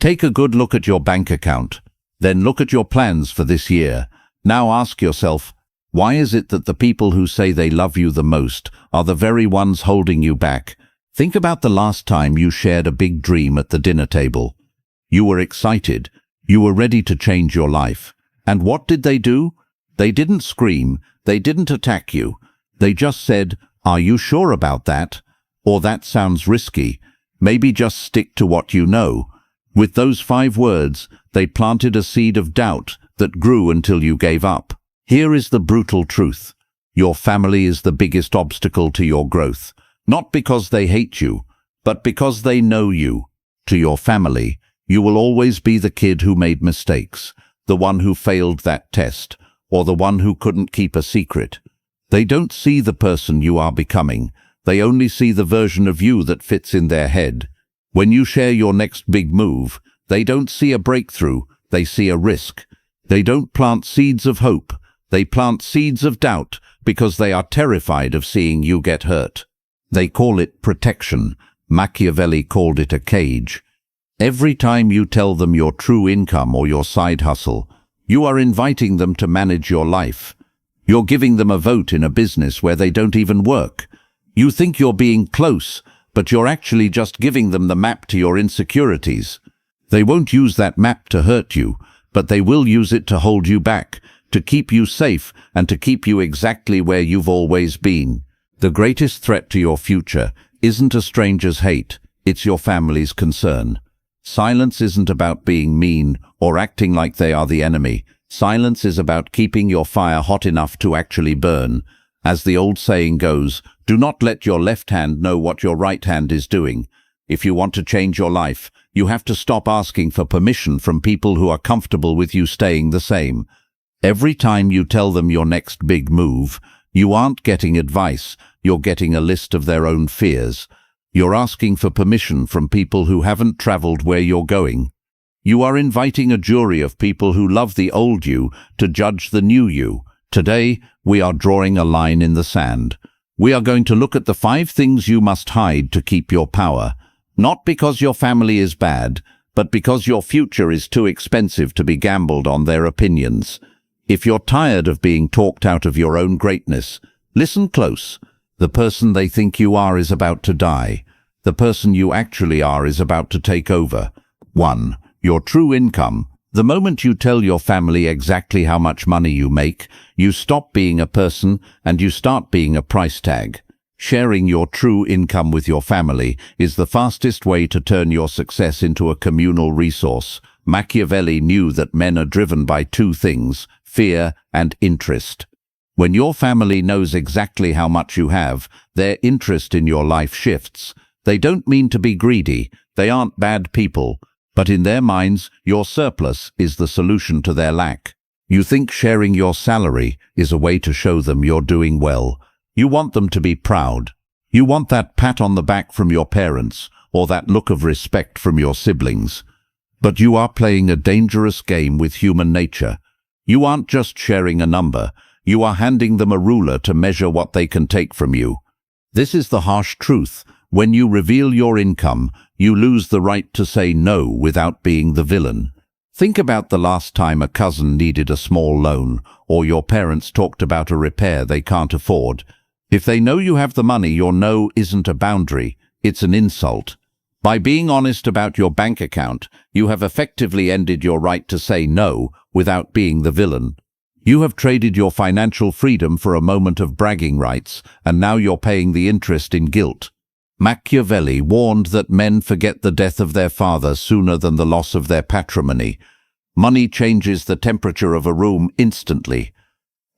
Take a good look at your bank account. Then look at your plans for this year. Now ask yourself, why is it that the people who say they love you the most are the very ones holding you back? Think about the last time you shared a big dream at the dinner table. You were excited. You were ready to change your life. And what did they do? They didn't scream. They didn't attack you. They just said, "Are you sure about that?" Or "That sounds risky. Maybe just stick to what you know." With those 5 words, they planted a seed of doubt that grew until you gave up. Here is the brutal truth. Your family is the biggest obstacle to your growth, not because they hate you, but because they know you. To your family, you will always be the kid who made mistakes, the one who failed that test, or the one who couldn't keep a secret. They don't see the person you are becoming. They only see the version of you that fits in their head. When you share your next big move, they don't see a breakthrough, they see a risk. They don't plant seeds of hope, they plant seeds of doubt because they are terrified of seeing you get hurt. They call it protection. Machiavelli called it a cage. Every time you tell them your true income or your side hustle, you are inviting them to manage your life. You're giving them a vote in a business where they don't even work. You think you're being close, but you're actually just giving them the map to your insecurities. They won't use that map to hurt you, but they will use it to hold you back, to keep you safe, and to keep you exactly where you've always been. The greatest threat to your future isn't a stranger's hate, it's your family's concern. Silence isn't about being mean or acting like they are the enemy. Silence is about keeping your fire hot enough to actually burn. As the old saying goes, do not let your left hand know what your right hand is doing. If you want to change your life, you have to stop asking for permission from people who are comfortable with you staying the same. Every time you tell them your next big move, you aren't getting advice, you're getting a list of their own fears. You're asking for permission from people who haven't traveled where you're going. You are inviting a jury of people who love the old you to judge the new you. Today, we are drawing a line in the sand. We are going to look at the 5 things you must hide to keep your power. Not because your family is bad, but because your future is too expensive to be gambled on their opinions. If you're tired of being talked out of your own greatness, listen close. The person they think you are is about to die. The person you actually are is about to take over. 1. Your true income. The moment you tell your family exactly how much money you make, you stop being a person and you start being a price tag. Sharing your true income with your family is the fastest way to turn your success into a communal resource. Machiavelli knew that men are driven by 2 things, fear and interest. When your family knows exactly how much you have, their interest in your life shifts. They don't mean to be greedy, they aren't bad people, but in their minds, your surplus is the solution to their lack. You think sharing your salary is a way to show them you're doing well. You want them to be proud. You want that pat on the back from your parents, or that look of respect from your siblings. But you are playing a dangerous game with human nature. You aren't just sharing a number, you are handing them a ruler to measure what they can take from you. This is the harsh truth. When you reveal your income, you lose the right to say no without being the villain. Think about the last time a cousin needed a small loan, or your parents talked about a repair they can't afford. If they know you have the money, your no isn't a boundary, it's an insult. By being honest about your bank account, you have effectively ended your right to say no without being the villain. You have traded your financial freedom for a moment of bragging rights, and now you're paying the interest in guilt. Machiavelli warned that men forget the death of their father sooner than the loss of their patrimony. Money changes the temperature of a room instantly.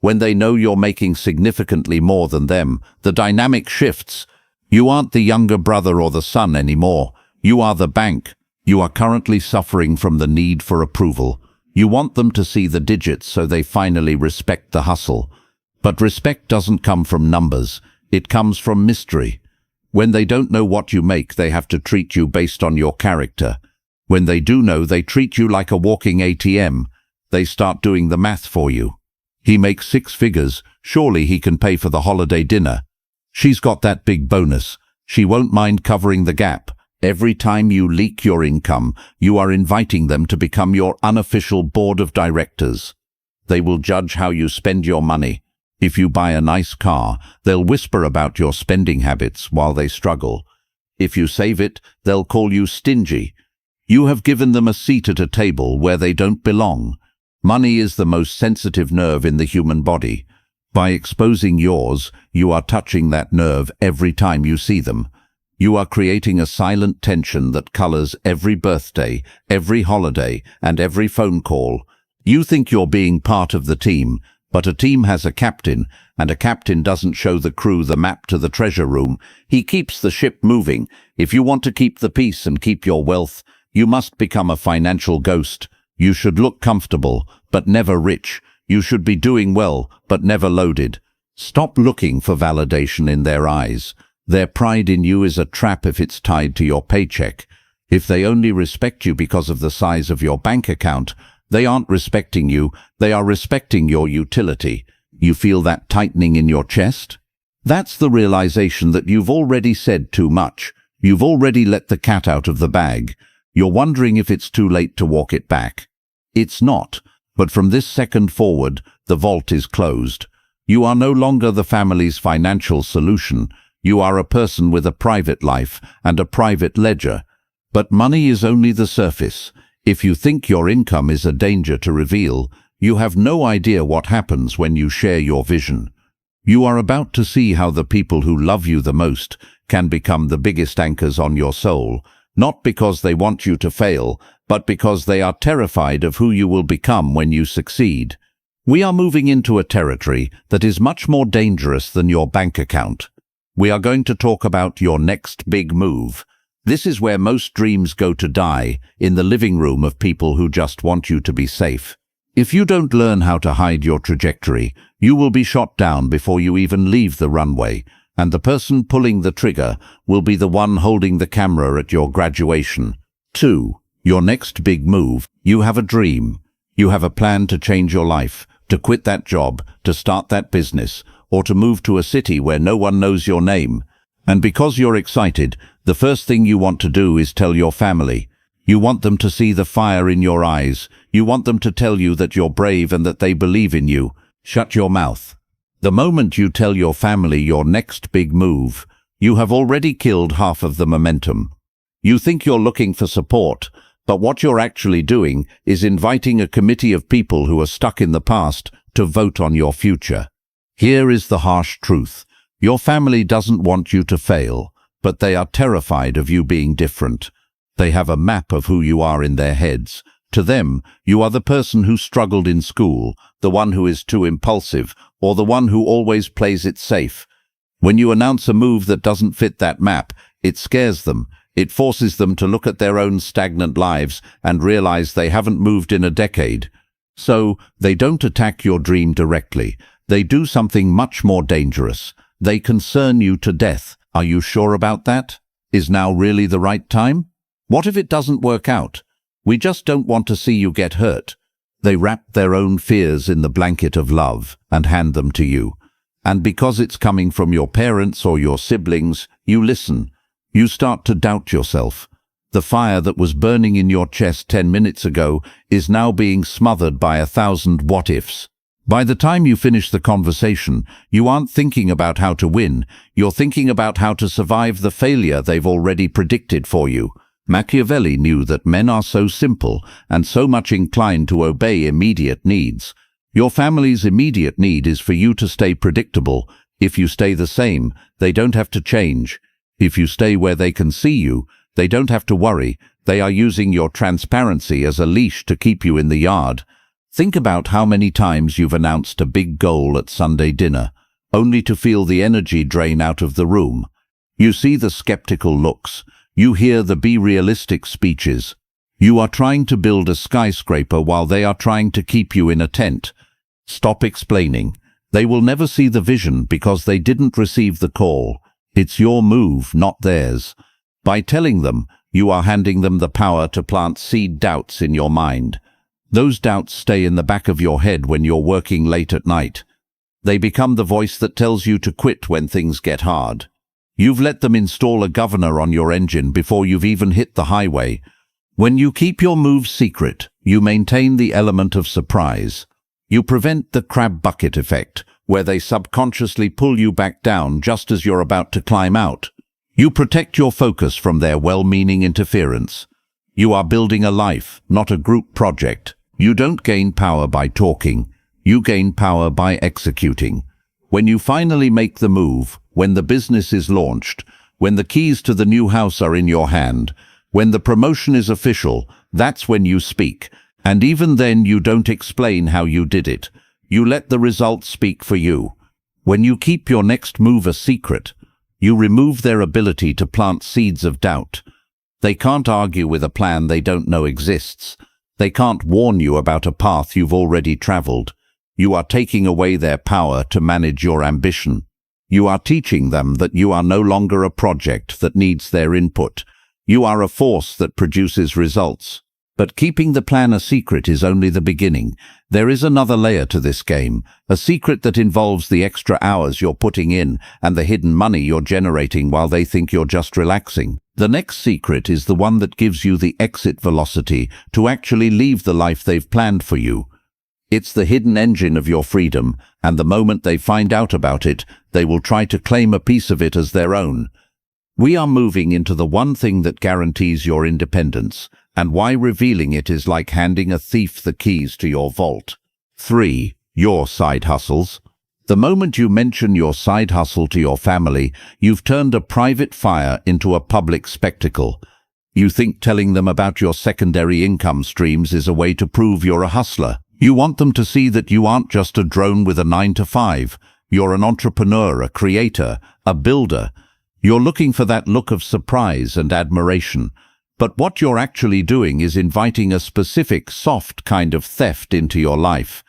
When they know you're making significantly more than them, the dynamic shifts. You aren't the younger brother or the son anymore. You are the bank. You are currently suffering from the need for approval. You want them to see the digits so they finally respect the hustle. But respect doesn't come from numbers. It comes from mystery. When they don't know what you make, they have to treat you based on your character. When they do know, they treat you like a walking ATM. They start doing the math for you. He makes 6 figures. Surely he can pay for the holiday dinner. She's got that big bonus. She won't mind covering the gap. Every time you leak your income, you are inviting them to become your unofficial board of directors. They will judge how you spend your money. If you buy a nice car, they'll whisper about your spending habits while they struggle. If you save it, they'll call you stingy. You have given them a seat at a table where they don't belong. Money is the most sensitive nerve in the human body. By exposing yours, you are touching that nerve every time you see them. You are creating a silent tension that colors every birthday, every holiday, and every phone call. You think you're being part of the team, but a team has a captain, and a captain doesn't show the crew the map to the treasure room. He keeps the ship moving. If you want to keep the peace and keep your wealth, you must become a financial ghost. You should look comfortable, but never rich. You should be doing well, but never loaded. Stop looking for validation in their eyes. Their pride in you is a trap if it's tied to your paycheck. If they only respect you because of the size of your bank account, they aren't respecting you, they are respecting your utility. You feel that tightening in your chest? That's the realization that you've already said too much. You've already let the cat out of the bag. You're wondering if it's too late to walk it back. It's not, but from this second forward, the vault is closed. You are no longer the family's financial solution. You are a person with a private life and a private ledger. But money is only the surface. If you think your income is a danger to reveal, you have no idea what happens when you share your vision. You are about to see how the people who love you the most can become the biggest anchors on your soul, not because they want you to fail, but because they are terrified of who you will become when you succeed. We are moving into a territory that is much more dangerous than your bank account. We are going to talk about your next big move. This is where most dreams go to die, in the living room of people who just want you to be safe. If you don't learn how to hide your trajectory, you will be shot down before you even leave the runway, and the person pulling the trigger will be the one holding the camera at your graduation. 2. Your next big move. You have a dream. You have a plan to change your life, to quit that job, to start that business, or to move to a city where no one knows your name. And because you're excited, the first thing you want to do is tell your family. You want them to see the fire in your eyes. You want them to tell you that you're brave and that they believe in you. Shut your mouth. The moment you tell your family your next big move, you have already killed half of the momentum. You think you're looking for support, but what you're actually doing is inviting a committee of people who are stuck in the past to vote on your future. Here is the harsh truth. Your family doesn't want you to fail, but they are terrified of you being different. They have a map of who you are in their heads. To them, you are the person who struggled in school, the one who is too impulsive, or the one who always plays it safe. When you announce a move that doesn't fit that map, it scares them. It forces them to look at their own stagnant lives and realize they haven't moved in a decade. So, they don't attack your dream directly. They do something much more dangerous. They concern you to death. Are you sure about that? Is now really the right time? What if it doesn't work out? We just don't want to see you get hurt. They wrap their own fears in the blanket of love and hand them to you. And because it's coming from your parents or your siblings, you listen. You start to doubt yourself. The fire that was burning in your chest 10 minutes ago is now being smothered by 1,000 what-ifs. By the time you finish the conversation, you aren't thinking about how to win. You're thinking about how to survive the failure they've already predicted for you. Machiavelli knew that men are so simple and so much inclined to obey immediate needs. Your family's immediate need is for you to stay predictable. If you stay the same, they don't have to change. If you stay where they can see you, they don't have to worry. They are using your transparency as a leash to keep you in the yard. Think about how many times you've announced a big goal at Sunday dinner, only to feel the energy drain out of the room. You see the skeptical looks. You hear the be realistic speeches. You are trying to build a skyscraper while they are trying to keep you in a tent. Stop explaining. They will never see the vision because they didn't receive the call. It's your move, not theirs. By telling them, you are handing them the power to plant seed doubts in your mind. Those doubts stay in the back of your head when you're working late at night. They become the voice that tells you to quit when things get hard. You've let them install a governor on your engine before you've even hit the highway. When you keep your moves secret, you maintain the element of surprise. You prevent the crab bucket effect, where they subconsciously pull you back down just as you're about to climb out. You protect your focus from their well-meaning interference. You are building a life, not a group project. You don't gain power by talking. You gain power by executing. When you finally make the move, when the business is launched, when the keys to the new house are in your hand, when the promotion is official, that's when you speak. And even then you don't explain how you did it. You let the results speak for you. When you keep your next move a secret, you remove their ability to plant seeds of doubt. They can't argue with a plan they don't know exists. They can't warn you about a path you've already traveled. You are taking away their power to manage your ambition. You are teaching them that you are no longer a project that needs their input. You are a force that produces results. But keeping the plan a secret is only the beginning. There is another layer to this game, a secret that involves the extra hours you're putting in and the hidden money you're generating while they think you're just relaxing. The next secret is the one that gives you the exit velocity to actually leave the life they've planned for you. It's the hidden engine of your freedom, and the moment they find out about it, they will try to claim a piece of it as their own. We are moving into the one thing that guarantees your independence, and why revealing it is like handing a thief the keys to your vault. 3. Your side hustles. The moment you mention your side hustle to your family, you've turned a private fire into a public spectacle. You think telling them about your secondary income streams is a way to prove you're a hustler. You want them to see that you aren't just a drone with a 9-to-5. You're an entrepreneur, a creator, a builder. You're looking for that look of surprise and admiration. But what you're actually doing is inviting a specific, soft kind of theft into your life.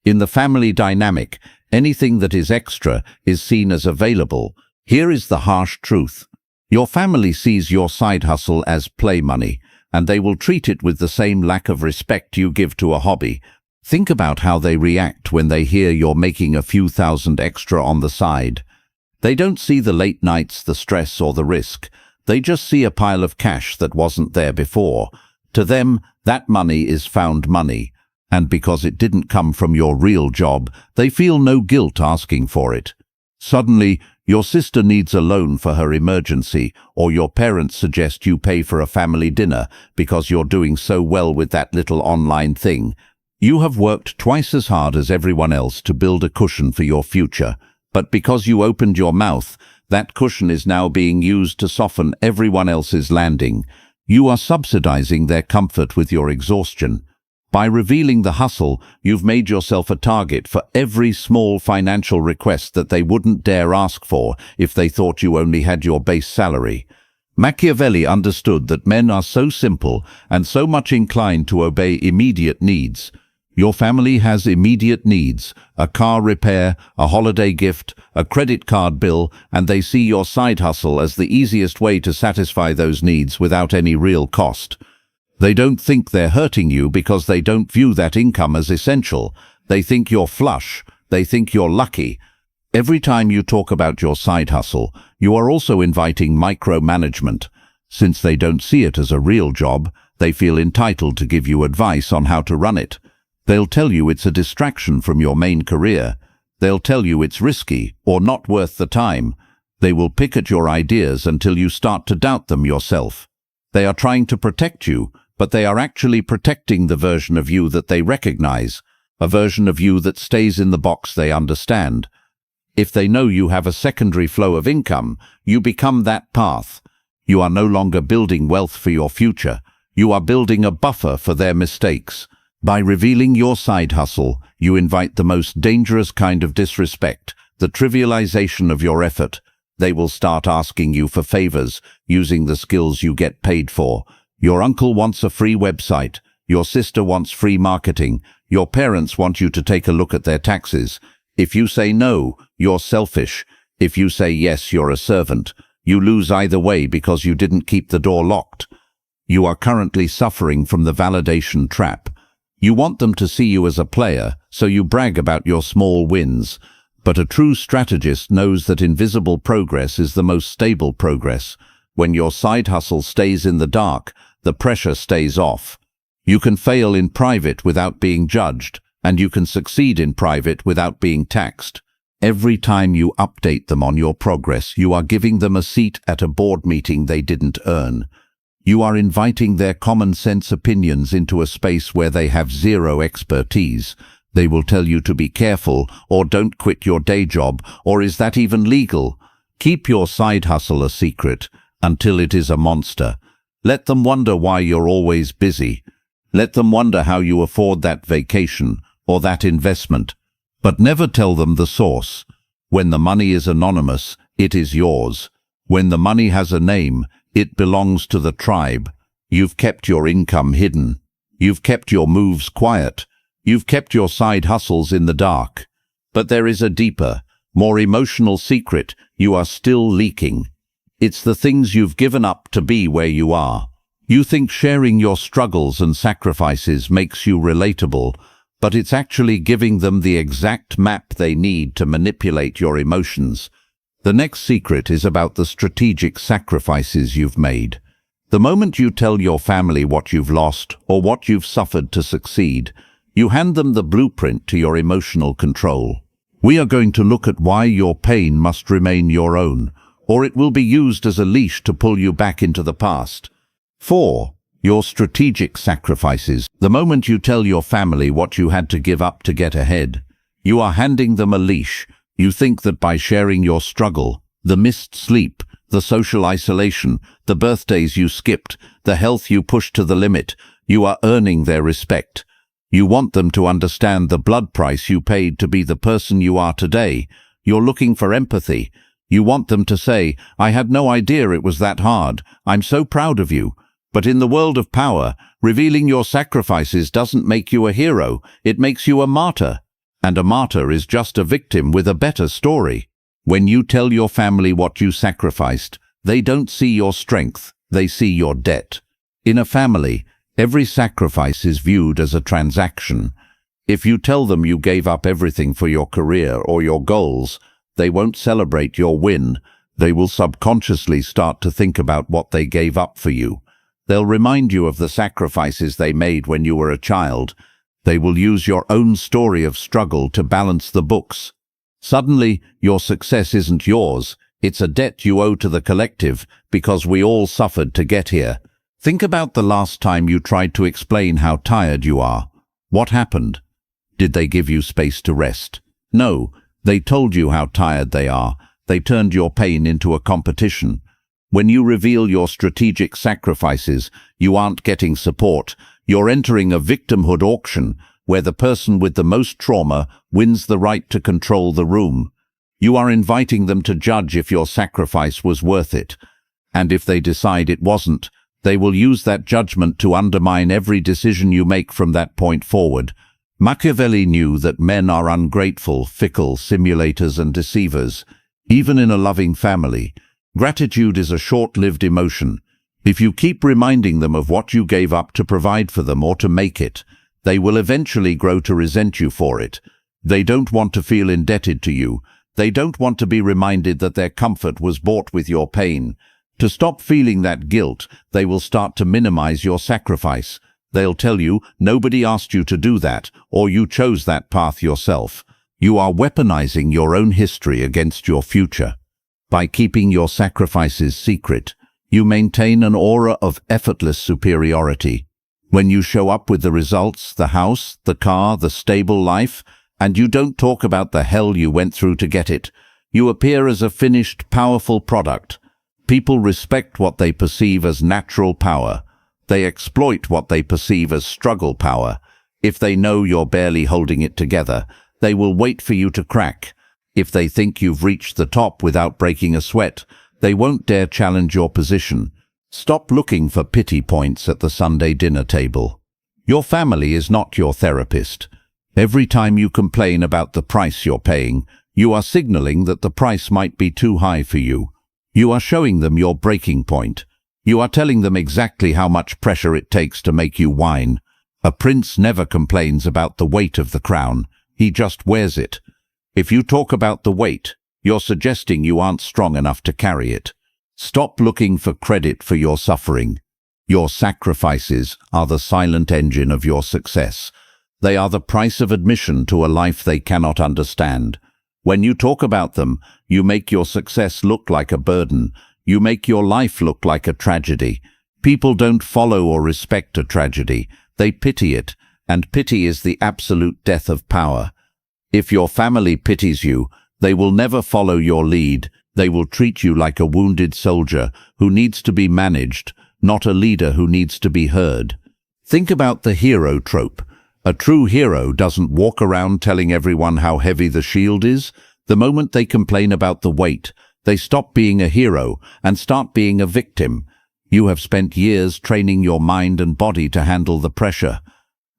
In the family dynamic, anything that is extra is seen as available. Here is the harsh truth. Your family sees your side hustle as play money, and they will treat it with the same lack of respect you give to a hobby. Think about how they react when they hear you're making a few thousand extra on the side. They don't see the late nights, the stress, or the risk. They just see a pile of cash that wasn't there before. To them, that money is found money. And because it didn't come from your real job, they feel no guilt asking for it. Suddenly, your sister needs a loan for her emergency, or your parents suggest you pay for a family dinner because you're doing so well with that little online thing. You have worked twice as hard as everyone else to build a cushion for your future, but because you opened your mouth, that cushion is now being used to soften everyone else's landing. You are subsidizing their comfort with your exhaustion. By revealing the hustle, you've made yourself a target for every small financial request that they wouldn't dare ask for if they thought you only had your base salary. Machiavelli understood that men are so simple and so much inclined to obey immediate needs. Your family has immediate needs, a car repair, a holiday gift, a credit card bill, and they see your side hustle as the easiest way to satisfy those needs without any real cost. They don't think they're hurting you because they don't view that income as essential. They think you're flush. They think you're lucky. Every time you talk about your side hustle, you are also inviting micromanagement. Since they don't see it as a real job, they feel entitled to give you advice on how to run it. They'll tell you it's a distraction from your main career. They'll tell you it's risky or not worth the time. They will pick at your ideas until you start to doubt them yourself. They are trying to protect you, but they are actually protecting the version of you that they recognize, a version of you that stays in the box they understand. If they know you have a secondary flow of income, you become that path. You are no longer building wealth for your future. You are building a buffer for their mistakes. By revealing your side hustle, you invite the most dangerous kind of disrespect, the trivialization of your effort. They will start asking you for favors, using the skills you get paid for. Your uncle wants a free website. Your sister wants free marketing. Your parents want you to take a look at their taxes. If you say no, you're selfish. If you say yes, you're a servant. You lose either way because you didn't keep the door locked. You are currently suffering from the validation trap. You want them to see you as a player, so you brag about your small wins. But a true strategist knows that invisible progress is the most stable progress. When your side hustle stays in the dark, the pressure stays off. You can fail in private without being judged, and you can succeed in private without being taxed. Every time you update them on your progress, you are giving them a seat at a board meeting they didn't earn. You are inviting their common sense opinions into a space where they have zero expertise. They will tell you to be careful, or don't quit your day job, or is that even legal? Keep your side hustle a secret until it is a monster. Let them wonder why you're always busy. Let them wonder how you afford that vacation or that investment. But never tell them the source. When the money is anonymous, it is yours. When the money has a name, it belongs to the tribe. You've kept your income hidden. You've kept your moves quiet. You've kept your side hustles in the dark. But there is a deeper, more emotional secret you are still leaking. It's the things you've given up to be where you are. You think sharing your struggles and sacrifices makes you relatable, but it's actually giving them the exact map they need to manipulate your emotions. The next secret is about the strategic sacrifices you've made. The moment you tell your family what you've lost or what you've suffered to succeed, you hand them the blueprint to your emotional control. We are going to look at why your pain must remain your own, or it will be used as a leash to pull you back into the past. 4. Your strategic sacrifices. The moment you tell your family what you had to give up to get ahead, you are handing them a leash. You think that by sharing your struggle, the missed sleep, the social isolation, the birthdays you skipped, the health you pushed to the limit, you are earning their respect. You want them to understand the blood price you paid to be the person you are today. You're looking for empathy. You want them to say, "I had no idea it was that hard. I'm so proud of you." But in the world of power, revealing your sacrifices doesn't make you a hero, it makes you a martyr. And a martyr is just a victim with a better story. When you tell your family what you sacrificed, they don't see your strength, they see your debt. In a family, every sacrifice is viewed as a transaction. If you tell them you gave up everything for your career or your goals, they won't celebrate your win. They will subconsciously start to think about what they gave up for you. They'll remind you of the sacrifices they made when you were a child. They will use your own story of struggle to balance the books. Suddenly, your success isn't yours. It's a debt you owe to the collective because we all suffered to get here. Think about the last time you tried to explain how tired you are. What happened? Did they give you space to rest? No, they told you how tired they are. They turned your pain into a competition. When you reveal your strategic sacrifices, you aren't getting support. You're entering a victimhood auction where the person with the most trauma wins the right to control the room. You are inviting them to judge if your sacrifice was worth it. And if they decide it wasn't, they will use that judgment to undermine every decision you make from that point forward. Machiavelli knew that men are ungrateful, fickle, simulators and deceivers. Even in a loving family, gratitude is a short-lived emotion. If you keep reminding them of what you gave up to provide for them or to make it, they will eventually grow to resent you for it. They don't want to feel indebted to you. They don't want to be reminded that their comfort was bought with your pain. To stop feeling that guilt, they will start to minimize your sacrifice. They'll tell you, nobody asked you to do that, or you chose that path yourself. You are weaponizing your own history against your future. By keeping your sacrifices secret, you maintain an aura of effortless superiority. When you show up with the results, the house, the car, the stable life, and you don't talk about the hell you went through to get it, you appear as a finished, powerful product. People respect what they perceive as natural power. They exploit what they perceive as struggle power. If they know you're barely holding it together, they will wait for you to crack. If they think you've reached the top without breaking a sweat, they won't dare challenge your position. Stop looking for pity points at the Sunday dinner table. Your family is not your therapist. Every time you complain about the price you're paying, you are signaling that the price might be too high for you. You are showing them your breaking point. You are telling them exactly how much pressure it takes to make you whine. A prince never complains about the weight of the crown. He just wears it. If you talk about the weight, you're suggesting you aren't strong enough to carry it. Stop looking for credit for your suffering. Your sacrifices are the silent engine of your success. They are the price of admission to a life they cannot understand. When you talk about them, you make your success look like a burden. You make your life look like a tragedy. People don't follow or respect a tragedy. They pity it, and pity is the absolute death of power. If your family pities you, they will never follow your lead. They will treat you like a wounded soldier who needs to be managed, not a leader who needs to be heard. Think about the hero trope. A true hero doesn't walk around telling everyone how heavy the shield is. The moment they complain about the weight, they stop being a hero and start being a victim. You have spent years training your mind and body to handle the pressure.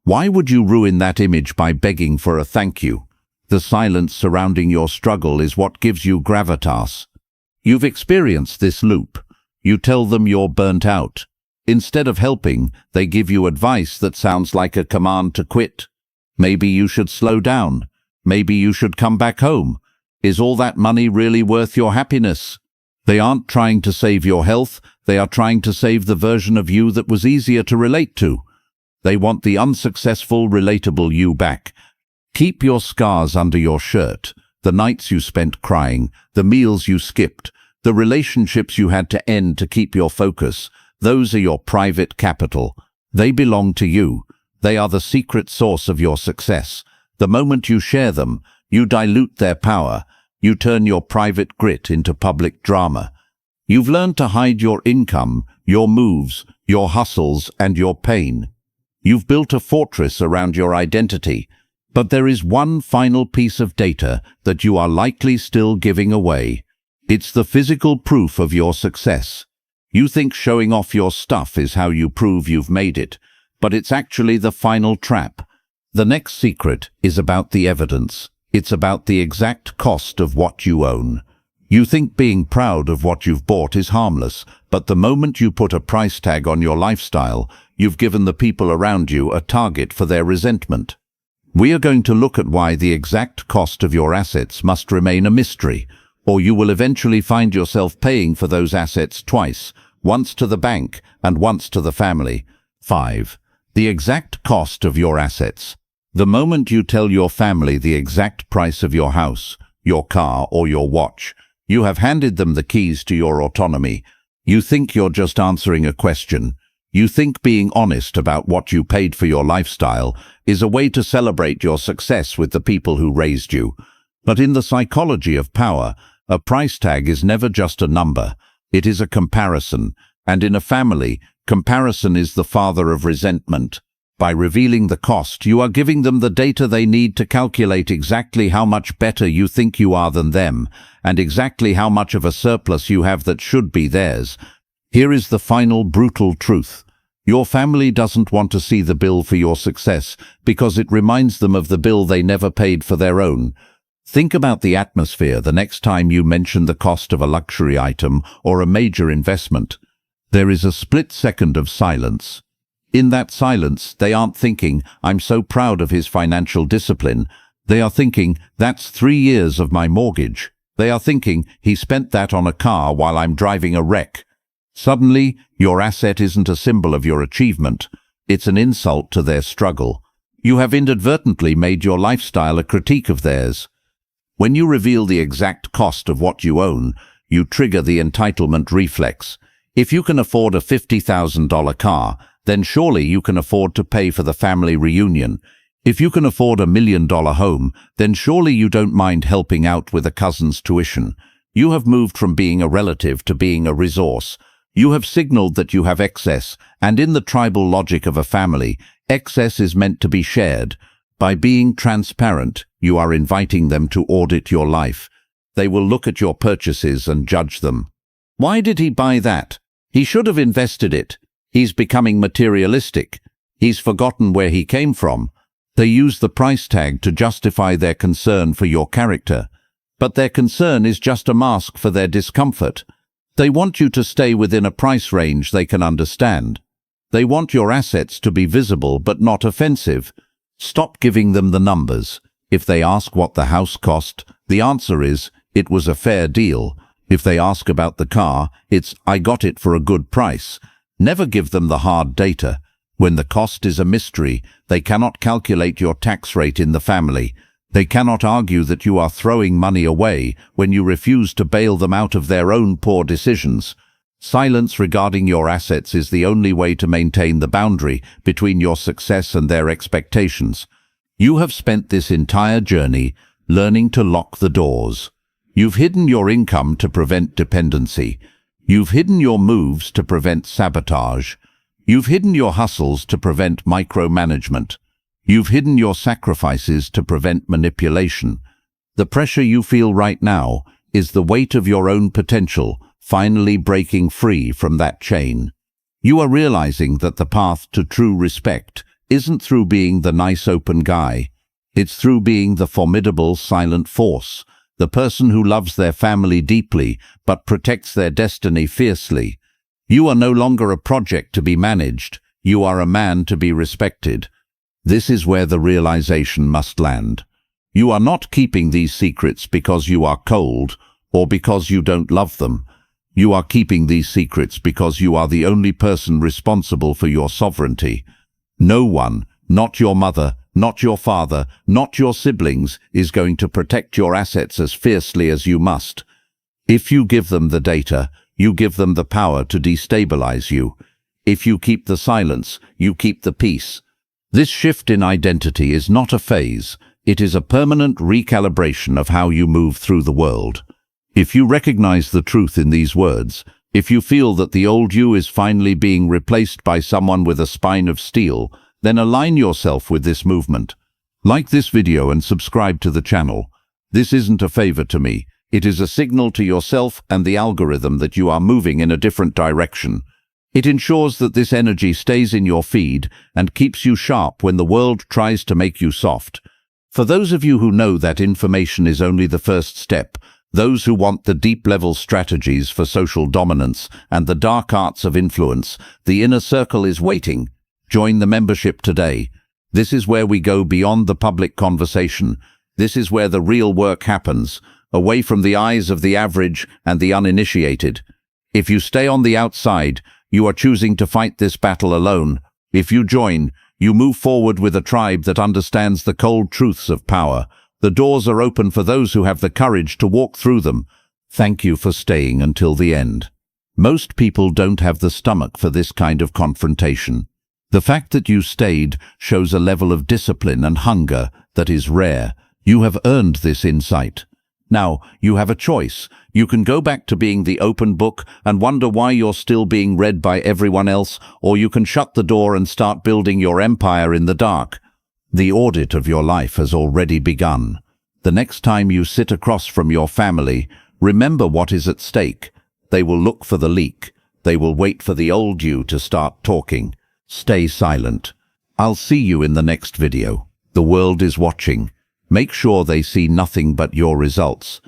Why would you ruin that image by begging for a thank you? The silence surrounding your struggle is what gives you gravitas. You've experienced this loop. You tell them you're burnt out. Instead of helping, they give you advice that sounds like a command to quit. Maybe you should slow down. Maybe you should come back home. Is all that money really worth your happiness? They aren't trying to save your health. They are trying to save the version of you that was easier to relate to. They want the unsuccessful, relatable you back. Keep your scars under your shirt, the nights you spent crying, the meals you skipped, the relationships you had to end to keep your focus. Those are your private capital. They belong to you. They are the secret source of your success. The moment you share them, you dilute their power. You turn your private grit into public drama. You've learned to hide your income, your moves, your hustles, and your pain. You've built a fortress around your identity. But there is one final piece of data that you are likely still giving away. It's the physical proof of your success. You think showing off your stuff is how you prove you've made it, but it's actually the final trap. The next secret is about the evidence. It's about the exact cost of what you own. You think being proud of what you've bought is harmless, but the moment you put a price tag on your lifestyle, you've given the people around you a target for their resentment. We are going to look at why the exact cost of your assets must remain a mystery, or you will eventually find yourself paying for those assets twice, once to the bank and once to the family. 5. The exact cost of your assets. The moment you tell your family the exact price of your house, your car, or your watch, you have handed them the keys to your autonomy. You think you're just answering a question. You think being honest about what you paid for your lifestyle is a way to celebrate your success with the people who raised you. But in the psychology of power, a price tag is never just a number. It is a comparison. And in a family, comparison is the father of resentment. By revealing the cost, you are giving them the data they need to calculate exactly how much better you think you are than them, and exactly how much of a surplus you have that should be theirs. Here is the final brutal truth. Your family doesn't want to see the bill for your success because it reminds them of the bill they never paid for their own. Think about the atmosphere the next time you mention the cost of a luxury item or a major investment. There is a split second of silence. In that silence, they aren't thinking, "I'm so proud of his financial discipline." They are thinking, "That's 3 years of my mortgage." They are thinking, "He spent that on a car while I'm driving a wreck." Suddenly, your asset isn't a symbol of your achievement. It's an insult to their struggle. You have inadvertently made your lifestyle a critique of theirs. When you reveal the exact cost of what you own, you trigger the entitlement reflex. If you can afford a $50,000 car, then surely you can afford to pay for the family reunion. If you can afford $1 million home, then surely you don't mind helping out with a cousin's tuition. You have moved from being a relative to being a resource. You have signaled that you have excess, and in the tribal logic of a family, excess is meant to be shared. By being transparent, you are inviting them to audit your life. They will look at your purchases and judge them. Why did he buy that? He should have invested it. He's becoming materialistic. He's forgotten where he came from. They use the price tag to justify their concern for your character. But their concern is just a mask for their discomfort. They want you to stay within a price range they can understand. They want your assets to be visible but not offensive. Stop giving them the numbers. If they ask what the house cost, the answer is, it was a fair deal. If they ask about the car, it's, I got it for a good price. Never give them the hard data. When the cost is a mystery, they cannot calculate your tax rate in the family. They cannot argue that you are throwing money away when you refuse to bail them out of their own poor decisions. Silence regarding your assets is the only way to maintain the boundary between your success and their expectations. You have spent this entire journey learning to lock the doors. You've hidden your income to prevent dependency. You've hidden your moves to prevent sabotage. You've hidden your hustles to prevent micromanagement. You've hidden your sacrifices to prevent manipulation. The pressure you feel right now is the weight of your own potential finally breaking free from that chain. You are realizing that the path to true respect isn't through being the nice open guy. It's through being the formidable silent force, the person who loves their family deeply but protects their destiny fiercely. You are no longer a project to be managed. You are a man to be respected. This is where the realization must land. You are not keeping these secrets because you are cold or because you don't love them. You are keeping these secrets because you are the only person responsible for your sovereignty. No one, not your mother, not your father, not your siblings, is going to protect your assets as fiercely as you must. If you give them the data, you give them the power to destabilize you. If you keep the silence, you keep the peace. This shift in identity is not a phase. It is a permanent recalibration of how you move through the world. If you recognize the truth in these words, if you feel that the old you is finally being replaced by someone with a spine of steel, then align yourself with this movement. Like this video and subscribe to the channel. This isn't a favor to me. It is a signal to yourself and the algorithm that you are moving in a different direction. It ensures that this energy stays in your feed and keeps you sharp when the world tries to make you soft. For those of you who know that information is only the first step, those who want the deep-level strategies for social dominance and the dark arts of influence, the inner circle is waiting. Join the membership today. This is where we go beyond the public conversation. This is where the real work happens, away from the eyes of the average and the uninitiated. If you stay on the outside, you are choosing to fight this battle alone. If you join, you move forward with a tribe that understands the cold truths of power. The doors are open for those who have the courage to walk through them. Thank you for staying until the end. Most people don't have the stomach for this kind of confrontation. The fact that you stayed shows a level of discipline and hunger that is rare. You have earned this insight. Now, you have a choice. You can go back to being the open book and wonder why you're still being read by everyone else, or you can shut the door and start building your empire in the dark. The audit of your life has already begun. The next time you sit across from your family, remember what is at stake. They will look for the leak. They will wait for the old you to start talking. Stay silent. I'll see you in the next video. The world is watching. Make sure they see nothing but your results.